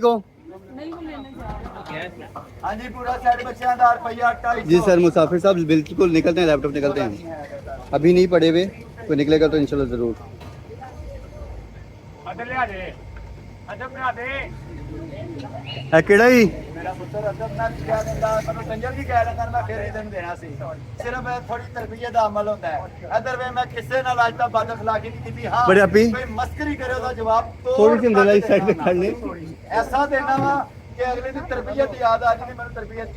को? हाँ जी पूरा सेट बच्चों का रुपया 250। जी सर, मुसाफिर साहब बिल्कुल निकलते हैं, लैपटॉप निकलते हैं, अभी नहीं पड़े हुए, कोई निकलेगा तो इंशाल्लाह ज़रूर। केड़ा ही मेरा पुत्र अदब ना क्या दिंदा मैं कंजर भी कह रहा था मैं फिर इधर देना सी सिर्फ थोड़ी तरबियत दा अमल होता है अदर वे मैं किसी नाल आज तक बद अखलाकी नहीं की हां बड़े अपी कोई मस्करी करे ओदा जवाब तो थोड़ी सी अंदर साइड पे कर ले ऐसा देना वा कि अगले दी तरबियत याद आ जाए मेरी तरबियत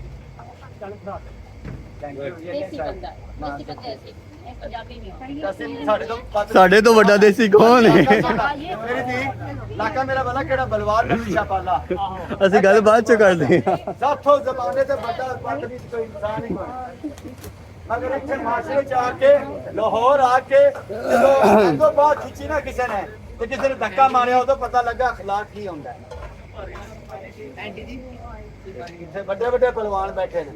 देसी बंदा ऐसे पंजाबी नहीं साढ़े तो बड़ा देसी कौन है? मेरी दी लाका मेरा भला केड़ा बलवार नशा पाला असि गल बाद च कर दे साथो जमाने ते बड़ा बदतमीज कोई इंसान ही कोई मगर इतने माशरे च आके लाहौर आके तो बात खिंची ना किसी ने तो किसी ने धक्का मारिया उदो पता लगा अखलाक की होंदा है इतने बड़े बड़े पहलवान बैठे ने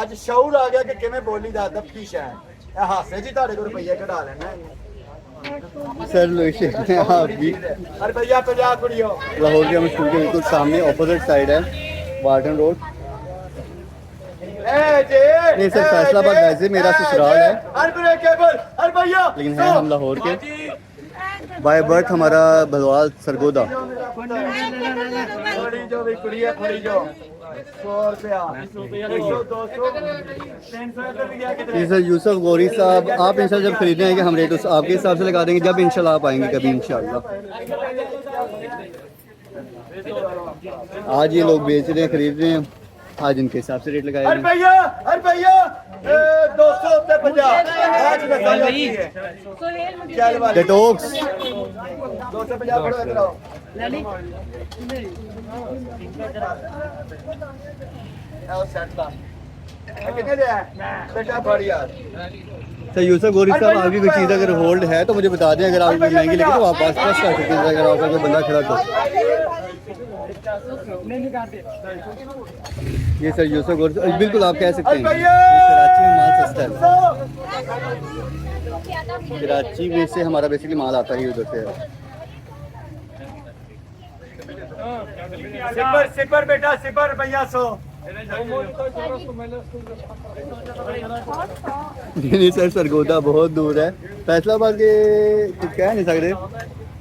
आज शऊर आ गया कि किवें बोली दा अदब की शै है हासे जी ताड़े को रुपया कढा लेना सर लोशे आप भी रुपया 50 कुड़ियों लाहौर के मशहूर के बिल्कुल सामने ऑपोजिट साइड है वार्डन रोड। नहीं सर फैसलाबाद वैसे मेरा ससुराल है लेकिन है हम लाहौर के। बाय बर्थ हमारा भलवाल सरगोदा। जी सर यूसुफ गौरी साहब आप इंशाल्लाह जब खरीदने आएंगे हम रेट उस आपके हिसाब से लगा देंगे जब इंशाल्लाह आप आएंगे कभी इंशाल्लाह। आज ये लोग बेच रहे हैं खरीद रहे हैं आज इनके हिसाब से रेट लगाए हैं। डेटॉक्स 250 सर यूसुफ गौरी साहब आपकी कोई चीज़ अगर होल्ड है तो मुझे बता दें, अगर आप महंगी लगी तो आप पास पास कर सकते हैं अगर आपका कोई बंदा खड़ा तो। ये सर यूसुफ गौरी बिल्कुल आप कह सकते हैं कराची में माल सस्ता है, कराची में से हमारा बेसिकली माल आता ही उधर से है। सिपर बेटा सिपर भैया 100 नहीं सर सरगोदा बहुत दूर है, फैसलाबाद के कुछ कह नहीं सकते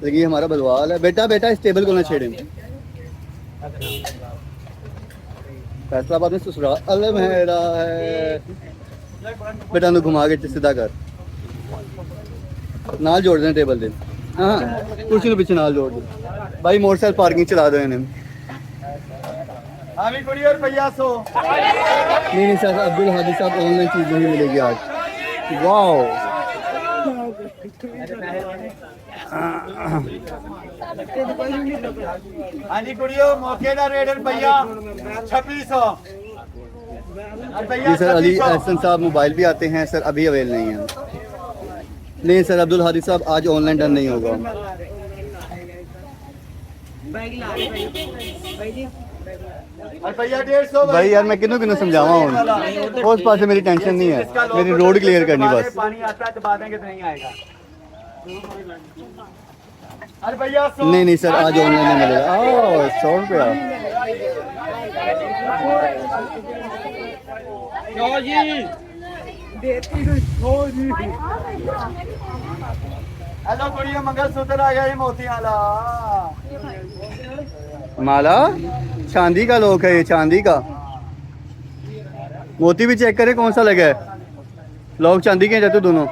लेकिन ये हमारा बलवाल है। बेटा बेटा इस टेबल को ना छेड़े, फैसलाबाद में ससुराल मेरा है। बेटा नु घुमा के सीधा कर नाल जोड़ दें टेबल दे। हाँ कुर्सी ने पीछे नाल जोड़ दे भाई, मोटरसाइकिल पार्किंग चला दो इन्हें। नहीं सर अब्दुल हादी साहब ऑनलाइन चीज़ नहीं मिलेगी आज। वाओ हाँ जी कुड़ियों मौके का रेट रुपया 2600। जी सर अली एहसन साहब मोबाइल भी आते हैं सर, अभी अवेल नहीं है। नहीं सर अब्दुल हादी साहब आज ऑनलाइन डन नहीं होगा। भाई यार मैं किन्नू किन्नू समझावा हूँ, उस पास से मेरी टेंशन नहीं है, मेरी रोड क्लियर करनी बस। पानी आता है दबा देंगे तो नहीं आएगा। नहीं नहीं सर आज ऑनलाइन नहीं मिलेगा। 100 रुपया हेलो कुड़िया मंगलसूत्र आ गया ये मोती वाला माला चांदी का लोग है, ये चांदी का मोती भी चेक करे कौन सा लगा है। लोग चांदी के जाते दोनों।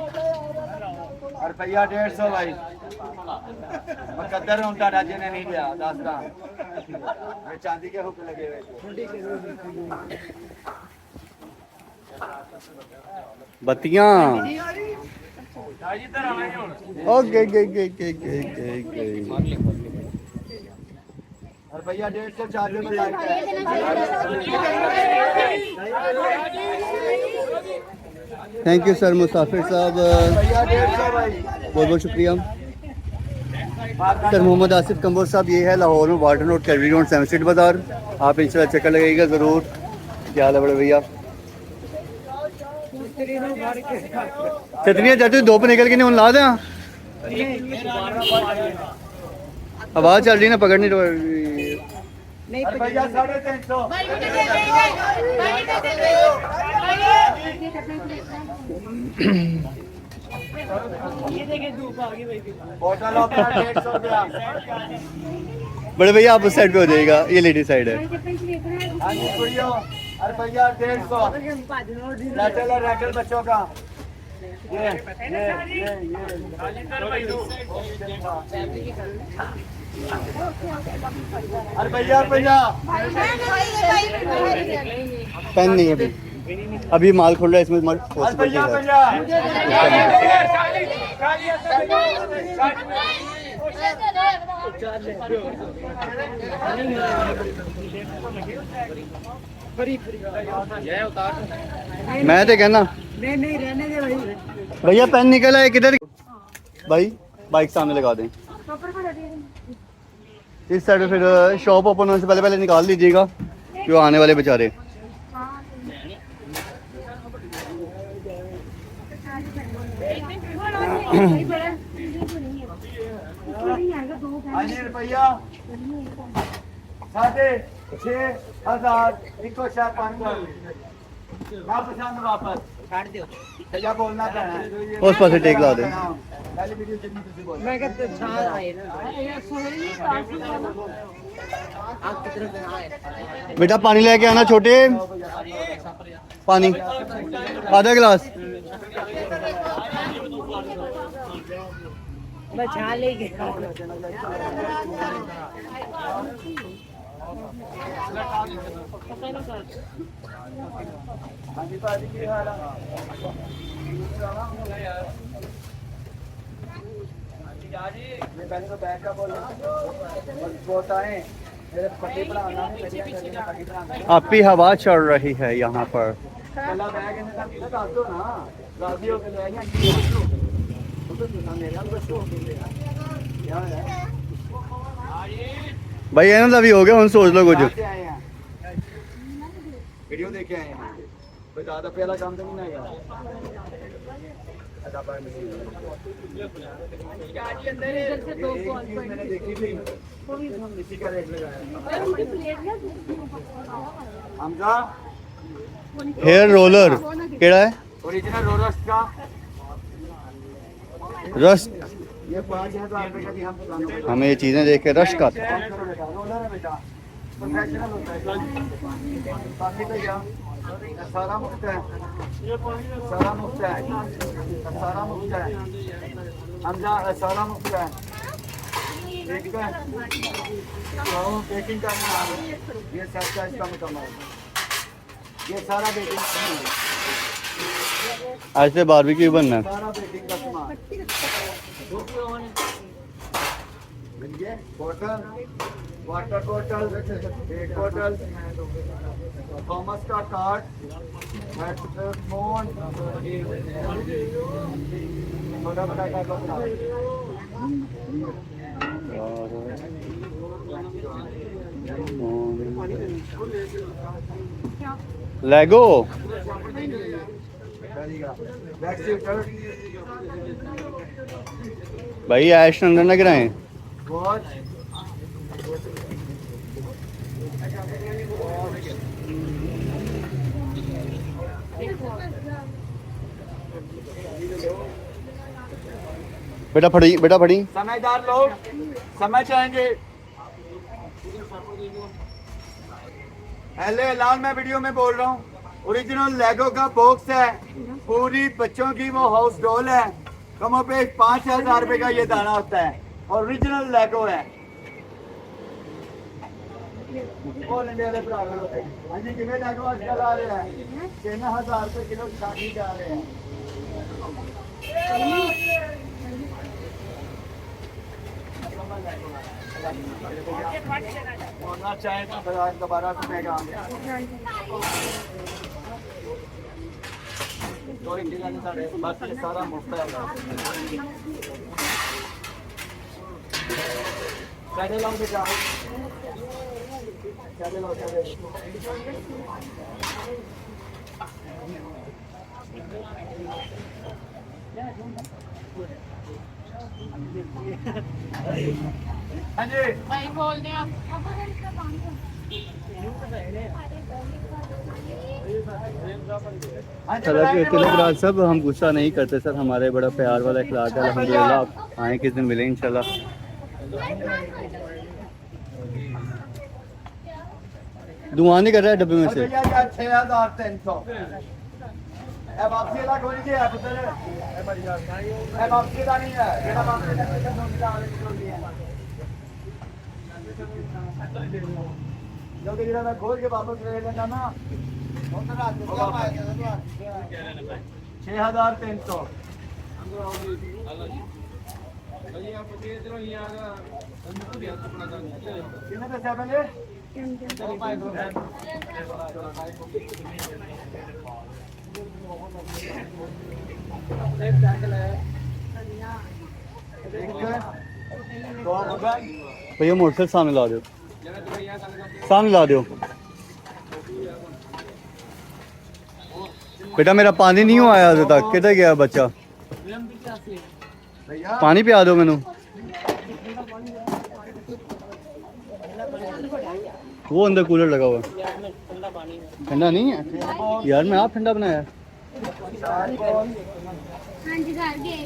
रुपया 150 भाई मुकद्दर उनका राजे ने नहीं लिया 10 ग्राम ये चांदी के हुक लगे हुए बत्तियां। ओके रुपया 150 चार्जर में लाइट है। थैंक यू सर मुसाफिर साहब, रुपया 150 भाई बहुत बहुत शुक्रिया। सर मोहम्मद आसिफ कंबोज साहब ये है लाहौर में warden road calorie road 7 street बाज़ार, आप इंशाल्लाह चक्कर लगाइएगा ज़रूर। क्या हाल है बड़े भैया? छतरियाँ जाती धूप निकल के नहीं उन ला दें, आवाज़ चल रही ना पकड़ नहीं रही। अरे भैया 350। भाई मुझे दे दे भाई दे दे ये देखे धूप आ गई भाई होटल अपना 150 रुपया। बड़े भैया आप उस साइड पे हो जाइएगा, ये लेडी साइड है। हाँ जी कुड़ियों, अरे भैया 150। रैटल बच्चों का ये अरे भैया पेन नहीं है अभी माल खोल रहा है, इसमें माल अरे भैया मैं तो कहना नहीं रहने दे भाई। भैया पेन निकला है किधर भाई, बाइक सामने लगा दें। इस साइड फिर शॉप ओपन होने से पहले पहले निकाल लीजिएगा, क्यों आने वाले बेचारे। रुपया 6,500 इनको 4-5 पसंद वापस भैया बोलना चाहना है उस पास से टेक ला दे। पहले वीडियो जितनी तुझे बोल मैं कहते छाल आए ना आप कितने दिन आए बेटा पानी लेके आना छोटे, पानी आधा गिलास। मैं छाल ले गया। हाँ जी भाजी की हाल है मैं पहले तो बैग का बोल बताएं मेरे पति पढ़ाना है मेरी पति पढ़ाना आपकी हवा चल रही है यहाँ पर। पहला बैग इन्हें डाल दो ना राजी हो के ले आएंगे क्या है भाई है ना, अभी हो गया, सोच लो कुछ। वीडियो देखे आए हैं कोई ज्यादा पहला काम तो नहीं आएगा मैंने देखी थी इसी का रेट लगाया हमजा हेयर रोलर केड़ा है, ओरिजिनल रोलर्स का रश। ये 5,000 रुपए का भी हम दुकानों पे हमें ये चीजें देख के रश का रोलर है बेटा प्रोफेशनल होता है बाकी तो यहाँ सारा मुफ्त है सारा मुफ्त है सारा मुफ्त है हमजा सारा मुफ्त है ठीक है तो बेकिंग करना ये सब का इसका मुकम्मल ये सारा बेकिंग आज से बारबेक्यू बनना है। सारा बेकिंग का सामान ये बोतल वाटर बोतल एक बोतल थॉमस का कार्ड फोन छोटा बड़ा का कपड़ा लेगो भाई ऐश अंदर ना गिराएं। वॉच बेटा फड़ी, बेटा फड़ी। समझदार लोग समझ जाएंगे। पहले ऐलान मैं वीडियो में बोल रहा हूँ, ओरिजिनल लेगो का बॉक्स है, पूरी बच्चों की वो हाउस डॉल है, कमो पे 5,000 रुपए का ये दाना होता है, ओरिजिनल लेगो है। हाँ जी कितने लेगो आजकल आ रहे हैं 3,000 रुपए किलो शादी जा रहे हैं। होना चाहे तो बाजार दोबारा से महंगा आ गया कोई चीज़ नहीं सारे बस ये सारा मुफ्त है। कैसे लाओ बेटा कैसे लाओ कैसे हाँ जी भाई बोल दे आप तिलक सब हम गुस्सा नहीं करते सर, हमारे बड़ा प्यार वाला इखलाक है अल्हम्दुलिल्लाह। आप आए किस दिन मिले इंशाल्लाह। दुआ नहीं कर रहा है डब्बे में से। 6300 ਇਹ ਵਾਪਸੀ ਦਾ ਕੋਈ ਨਹੀਂ ਹੈ ਪੁੱਤਰ, ਇਹ ਵਾਪਸੀ ਦਾ ਨਹੀਂ ਹੈ, ਜਿਹੜਾ ਵਾਪਸੀ ਦਾ ਕਿਸੇ ਨੂੰ ਨਹੀਂ ਹੈ। ਕਿਉਂਕਿ ਜਿਹੜਾ ਮੈਂ ਖੋਲ ਕੇ ਵਾਪਸ ਲੈ ਲੈਂਦਾ ਨਾ ਉਹ ਤਾਂ ਦਿੱਤਾ ਪਾਇਆ 6300 ਕਿੰਨੇ ਪੈਸੇ ਬਣੇ? भैया मोटरसाइकिल सामने ला दो, सामने ला दो बेटा। मेरा पानी नहीं आया अभी तक, किधर गया बच्चा? पानी पिया दो मैनू। वो अंदर कूलर लगा हुआ है, ठंडा नहीं है यार, मैं आप ठंडा बनाया। हाँ जी घर गए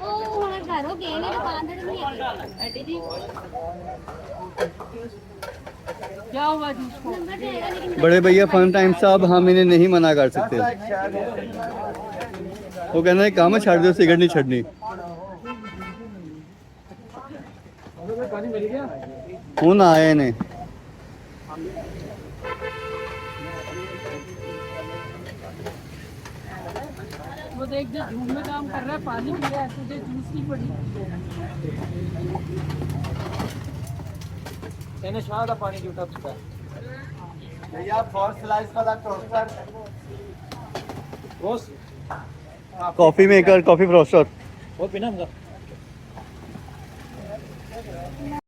ओ हुन घरों गए ने दुकान ते नहीं आई आंटी जी। क्या हुआ जी? नंबर देगा लेकिन बड़े भैया फन टाइम साहब हम इन्हें नहीं मना कर सकते, वो कहना है काम छड़ दो, सिगरेट नहीं छड़नी। हूं आए ने वो देख जो धूप में काम कर रहा है, पानी पी रहा है, तुझे जूस की पड़ी। मैंने शाह का पानी जूठा पीता है भैया 4 स्लाइस वाला टोस्टर, कॉफी मेकर, कॉफी फ्रोस्टर वो पीना हमका।